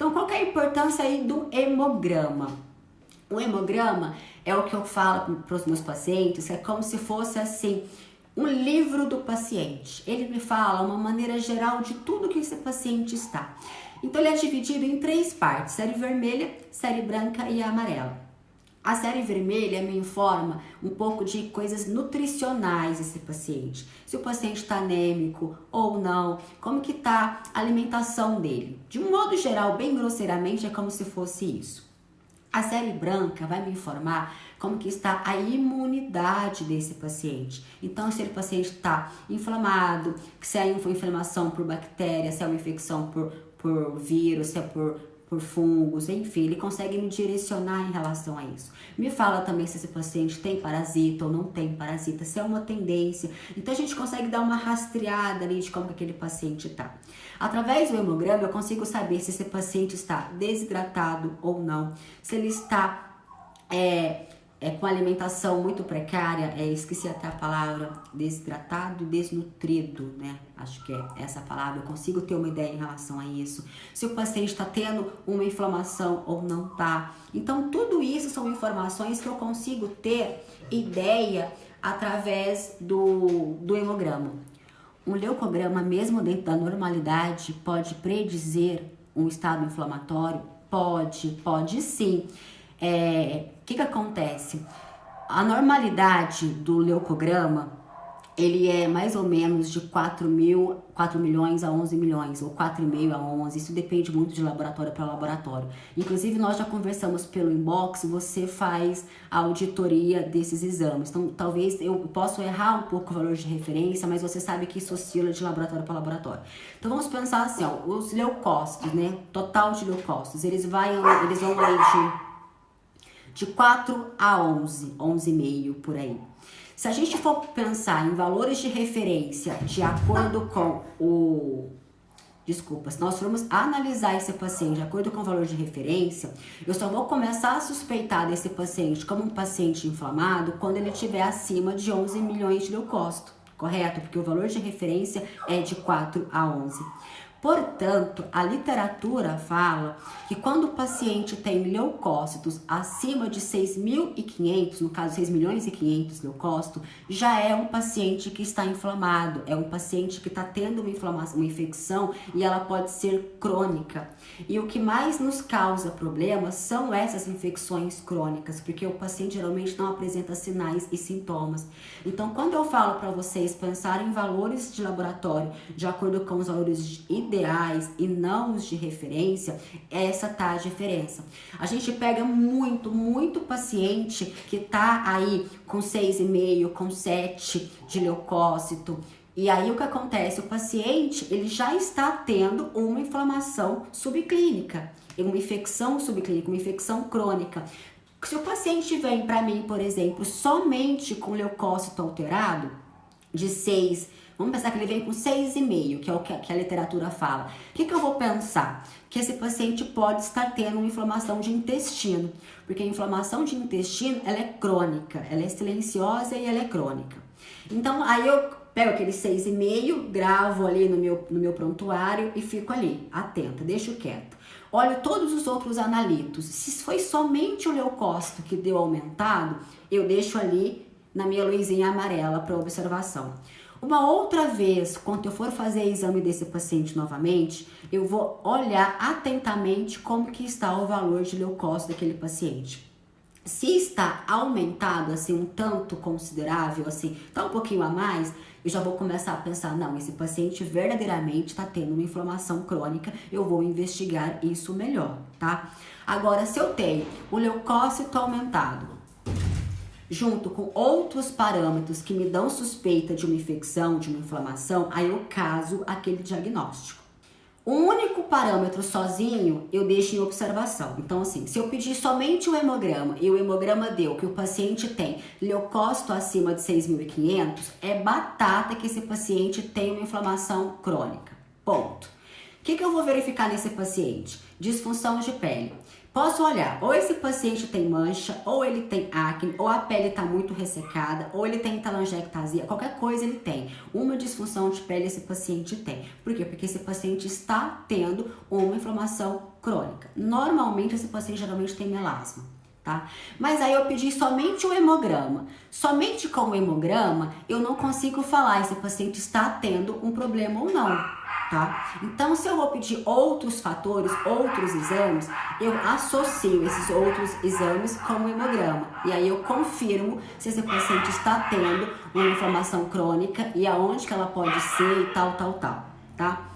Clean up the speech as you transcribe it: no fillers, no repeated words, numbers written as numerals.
Então, qual que é a importância aí do hemograma? O hemograma é o que eu falo para os meus pacientes, é como se fosse assim, um livro do paciente. Ele me fala uma maneira geral de tudo que esse paciente está. Então, ele é dividido em 3 partes, série vermelha, série branca e amarela. A série vermelha me informa um pouco de coisas nutricionais desse paciente. Se o paciente está anêmico ou não, como que está a alimentação dele. De um modo geral, bem grosseiramente, é como se fosse isso. A série branca vai me informar como que está a imunidade desse paciente. Então, se o paciente está inflamado, se é uma inflamação por bactéria, se é uma infecção por vírus, se é por fungos, enfim, ele consegue me direcionar em relação a isso. Me fala também se esse paciente tem parasita ou não tem parasita, se é uma tendência. Então, a gente consegue dar uma rastreada ali de como que aquele paciente está. Através do hemograma, eu consigo saber se esse paciente está desidratado ou não, se ele está com alimentação muito precária, esqueci até a palavra, desidratado e desnutrido, né? Acho que é essa palavra, eu consigo ter uma ideia em relação a isso. Se o paciente está tendo uma inflamação ou não está. Então, tudo isso são informações que eu consigo ter ideia através do hemograma. Um leucograma, mesmo dentro da normalidade, pode predizer um estado inflamatório? Pode sim. O que acontece? A normalidade do leucograma, ele é mais ou menos de 4 milhões a 11 milhões, ou 4,5 a 11, isso depende muito de laboratório para laboratório. Inclusive, nós já conversamos pelo inbox, você faz a auditoria desses exames. Então, talvez eu possa errar um pouco o valor de referência, mas você sabe que isso oscila de laboratório para laboratório. Então, vamos pensar assim, ó, os leucócitos, né? Total de leucócitos, eles vão aí de 4 a 11, 11,5 por aí. Se a gente for pensar em valores de referência de acordo com se nós formos analisar esse paciente de acordo com o valor de referência, eu só vou começar a suspeitar desse paciente como um paciente inflamado quando ele estiver acima de 11 milhões de leucócitos, correto? Porque o valor de referência é de 4 a 11. Portanto, a literatura fala que quando o paciente tem leucócitos acima de 6.500, no caso 6 milhões e 500 leucócitos, já é um paciente que está inflamado, é um paciente que está tendo uma inflamação, uma infecção, e ela pode ser crônica. E o que mais nos causa problemas são essas infecções crônicas, porque o paciente geralmente não apresenta sinais e sintomas. Então, quando eu falo para vocês pensarem em valores de laboratório de acordo com os valores ideais e não os de referência, essa tá a diferença. A gente pega muito paciente que tá aí com 6,5, com 7 de leucócito. E aí o que acontece? O paciente, ele já está tendo uma inflamação subclínica, uma infecção subclínica, uma infecção crônica. Se o paciente vem para mim, por exemplo, somente com leucócito alterado, de 6, vamos pensar que ele vem com 6,5, que é o que a literatura fala. O que eu vou pensar? Que esse paciente pode estar tendo uma inflamação de intestino, porque a inflamação de intestino, ela é crônica, ela é silenciosa e ela é crônica. Então, aí eu pego aquele 6,5, gravo ali no meu prontuário e fico ali, atenta, deixo quieto. Olho todos os outros analitos. Se foi somente o leucócito que deu aumentado, eu deixo ali na minha luzinha amarela para observação. Uma outra vez, quando eu for fazer exame desse paciente novamente, eu vou olhar atentamente como que está o valor de leucócito daquele paciente. Se está aumentado, assim, um tanto considerável, assim, tá um pouquinho a mais, eu já vou começar a pensar, não, esse paciente verdadeiramente está tendo uma inflamação crônica, eu vou investigar isso melhor, tá? Agora, se eu tenho o leucócito aumentado, junto com outros parâmetros que me dão suspeita de uma infecção, de uma inflamação, aí eu caso aquele diagnóstico. O único parâmetro sozinho eu deixo em observação. Então, assim, se eu pedir somente o hemograma e o hemograma deu que o paciente tem leucócito acima de 6.500, é batata que esse paciente tem uma inflamação crônica. Ponto. O que eu vou verificar nesse paciente? Disfunção de pele. Posso olhar, ou esse paciente tem mancha, ou ele tem acne, ou a pele está muito ressecada, ou ele tem telangiectasia, qualquer coisa ele tem. Uma disfunção de pele esse paciente tem. Por quê? Porque esse paciente está tendo uma inflamação crônica. Normalmente esse paciente geralmente tem melasma, tá? Mas aí eu pedi somente o hemograma. Somente com o hemograma eu não consigo falar se esse paciente está tendo um problema ou não, tá? Então, se eu vou pedir outros fatores, outros exames, eu associo esses outros exames com o hemograma. E aí eu confirmo se esse paciente está tendo uma inflamação crônica e aonde que ela pode ser e tal, tá?